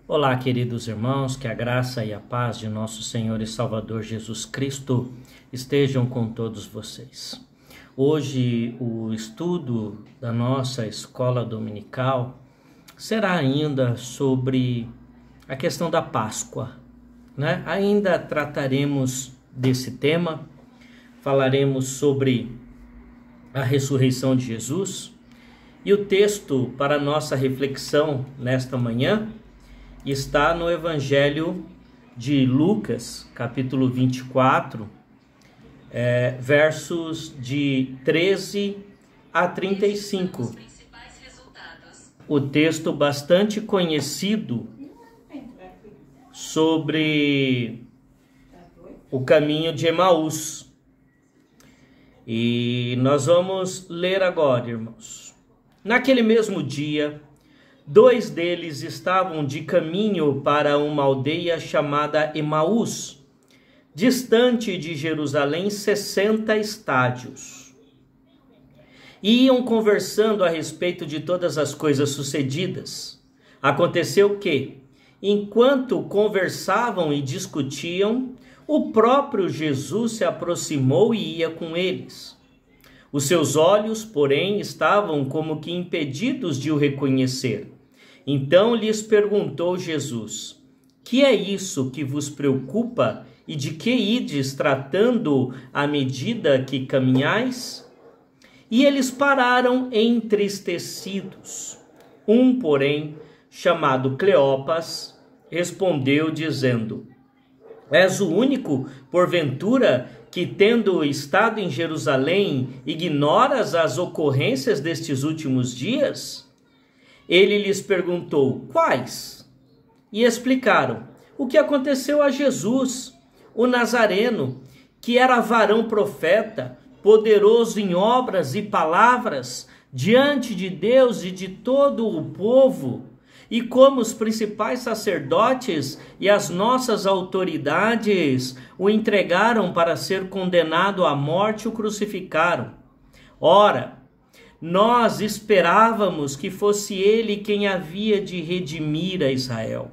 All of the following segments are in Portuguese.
Olá, queridos irmãos, que a graça e a paz de nosso Senhor e Salvador Jesus Cristo estejam com todos vocês. Hoje o estudo da nossa escola dominical será ainda sobre a questão da Páscoa, né? Ainda trataremos desse tema, falaremos sobre a ressurreição de Jesus e o texto para nossa reflexão nesta manhã está no Evangelho de Lucas, capítulo 24, versos de 13 a 35. O texto bastante conhecido sobre o caminho de Emaús. E nós vamos ler agora, irmãos. Naquele mesmo dia, 2 deles estavam de caminho para uma aldeia chamada Emaús, distante de Jerusalém 60 estádios. Iam conversando a respeito de todas as coisas sucedidas. Aconteceu que, enquanto conversavam e discutiam, o próprio Jesus se aproximou e ia com eles. Os seus olhos, porém, estavam como que impedidos de o reconhecer. Então lhes perguntou Jesus: que é isso que vos preocupa e de que ides tratando à medida que caminhais? E eles pararam entristecidos. Um, porém, chamado Cleopas, respondeu dizendo: és o único, porventura, que, tendo estado em Jerusalém, ignoras as ocorrências destes últimos dias? Ele lhes perguntou: quais? E explicaram o que aconteceu a Jesus, o Nazareno, que era varão profeta, poderoso em obras e palavras, diante de Deus e de todo o povo, e como os principais sacerdotes e as nossas autoridades o entregaram para ser condenado à morte e o crucificaram. Ora, nós esperávamos que fosse ele quem havia de redimir a Israel.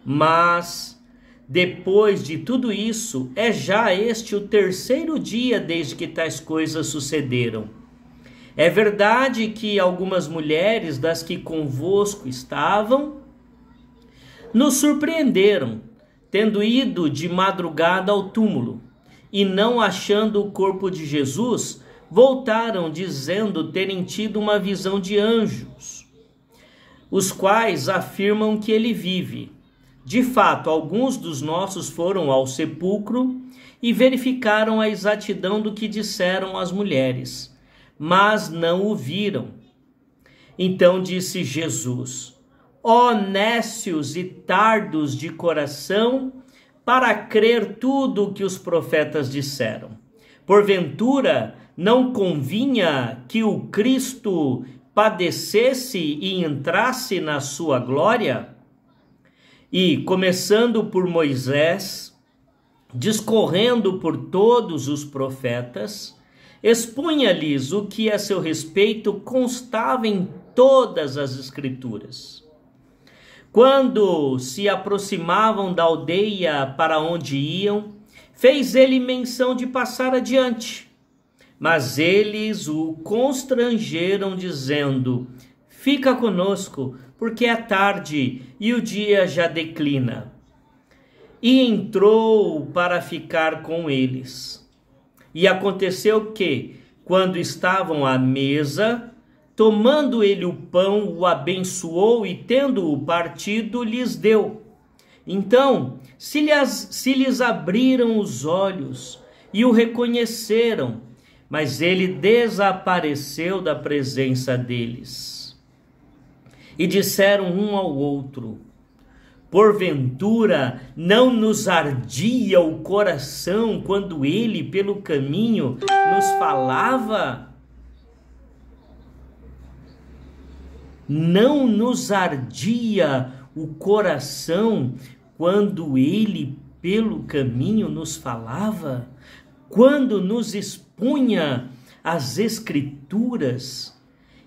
Mas, depois de tudo isso, é já este o 3º dia desde que tais coisas sucederam. É verdade que algumas mulheres das que convosco estavam nos surpreenderam, tendo ido de madrugada ao túmulo, e não achando o corpo de Jesus, voltaram dizendo terem tido uma visão de anjos, os quais afirmam que ele vive. De fato, alguns dos nossos foram ao sepulcro e verificaram a exatidão do que disseram as mulheres, mas não o viram. Então disse Jesus: ó nécios e tardos de coração, para crer tudo o que os profetas disseram. Porventura, não convinha que o Cristo padecesse e entrasse na sua glória? E, começando por Moisés, discorrendo por todos os profetas, expunha-lhes o que a seu respeito constava em todas as Escrituras. Quando se aproximavam da aldeia para onde iam, fez ele menção de passar adiante. Mas eles o constrangeram, dizendo: fica conosco, porque é tarde e o dia já declina. E entrou para ficar com eles. E aconteceu que, quando estavam à mesa, tomando ele o pão, o abençoou e, tendo-o partido, lhes deu. Então se lhes abriram os olhos e o reconheceram, mas ele desapareceu da presença deles. E disseram um ao outro: porventura não nos ardia o coração quando ele pelo caminho nos falava? Não nos ardia o coração quando ele pelo caminho nos falava? Quando nos expunha as Escrituras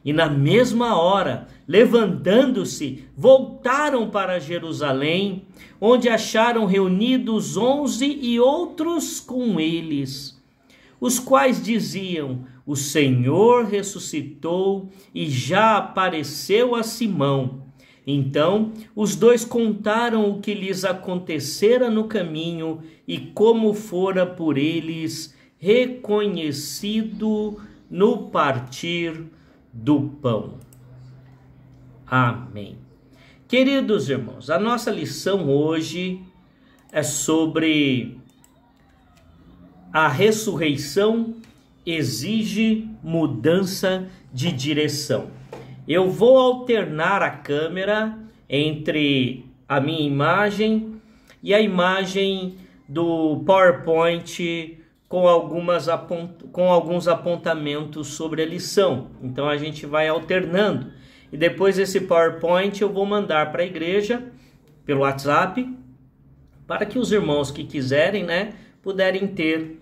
E na mesma hora, levantando-se, voltaram para Jerusalém, onde acharam reunidos 11 e outros com eles, os quais diziam: o Senhor ressuscitou e já apareceu a Simão. Então os dois contaram o que lhes acontecera no caminho e como fora por eles reconhecido no partir do pão. Amém. Queridos irmãos, a nossa lição hoje é sobre a ressurreição exige mudança de direção. Eu vou alternar a câmera entre a minha imagem e a imagem do PowerPoint com alguns apontamentos sobre a lição. Então a gente vai alternando. E depois esse PowerPoint eu vou mandar para a igreja pelo WhatsApp, para que os irmãos que quiserem, puderem ter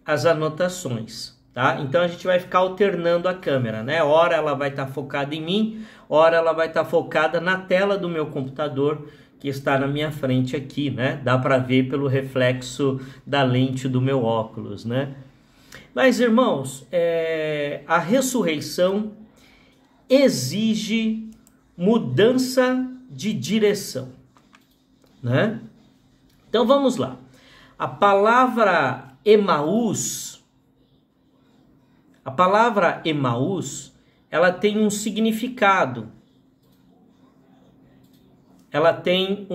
as anotações. Tá? Então a gente vai ficar alternando a câmera, Ora ela vai estar focada em mim, ora ela vai estar focada na tela do meu computador, que está na minha frente aqui, Dá para ver pelo reflexo da lente do meu óculos, Mas, irmãos, a ressurreição exige mudança de direção, Então vamos lá. A palavra Emaús, ela tem um significado. Ela tem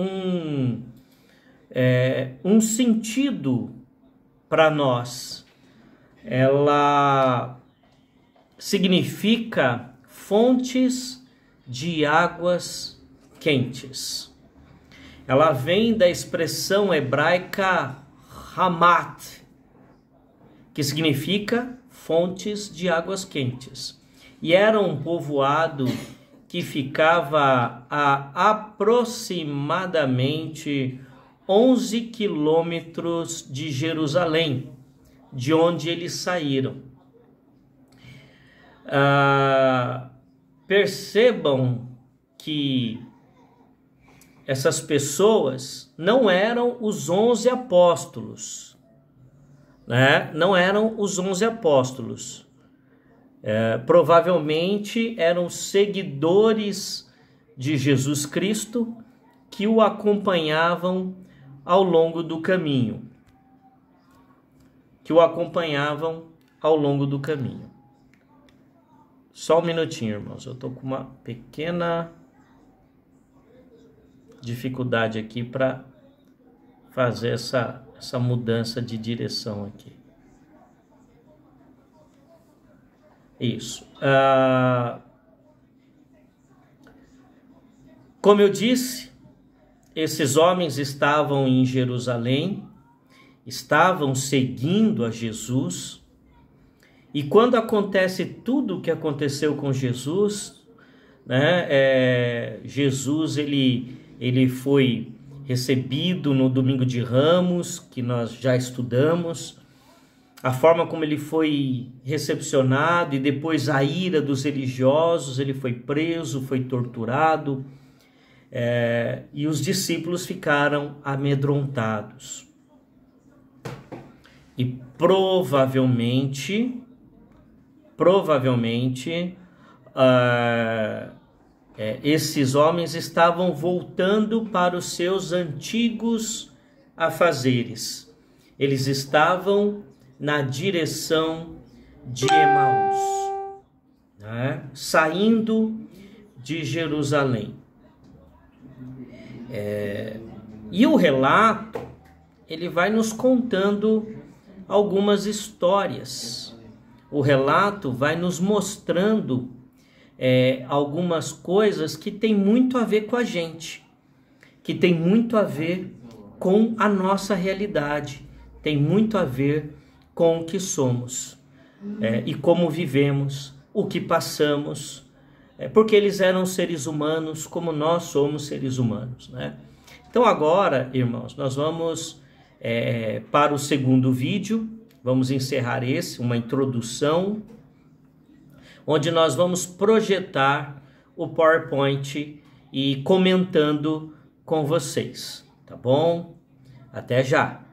um sentido para nós. Ela significa fontes de águas quentes. Ela vem da expressão hebraica Hamat, que significa fontes de águas quentes. E era um povoado que ficava a aproximadamente 11 quilômetros de Jerusalém, de onde eles saíram. Percebam que essas pessoas não eram os 11 apóstolos, Não eram os 11 apóstolos. Provavelmente eram seguidores de Jesus Cristo que o acompanhavam ao longo do caminho. Só um minutinho, irmãos. Eu estou com uma pequena dificuldade aqui para fazer essa mudança de direção aqui. Isso. Como eu disse, esses homens estavam em Jerusalém, estavam seguindo a Jesus, e quando acontece tudo o que aconteceu com Jesus, Jesus ele foi recebido no Domingo de Ramos, que nós já estudamos, a forma como ele foi recepcionado e depois a ira dos religiosos, ele foi preso, foi torturado, e os discípulos ficaram amedrontados. E provavelmente, esses homens estavam voltando para os seus antigos afazeres. Eles estavam na direção de Emaús, saindo de Jerusalém. E o relato, ele vai nos contando algumas histórias. O relato vai nos mostrando algumas coisas que tem muito a ver com a gente, que tem muito a ver com a nossa realidade, tem muito a ver com o que somos, e como vivemos, o que passamos, porque eles eram seres humanos como nós somos seres humanos, Então agora, irmãos, nós vamos para o segundo vídeo, vamos encerrar uma introdução. onde nós vamos projetar o PowerPoint e comentando com vocês, tá bom? Até já!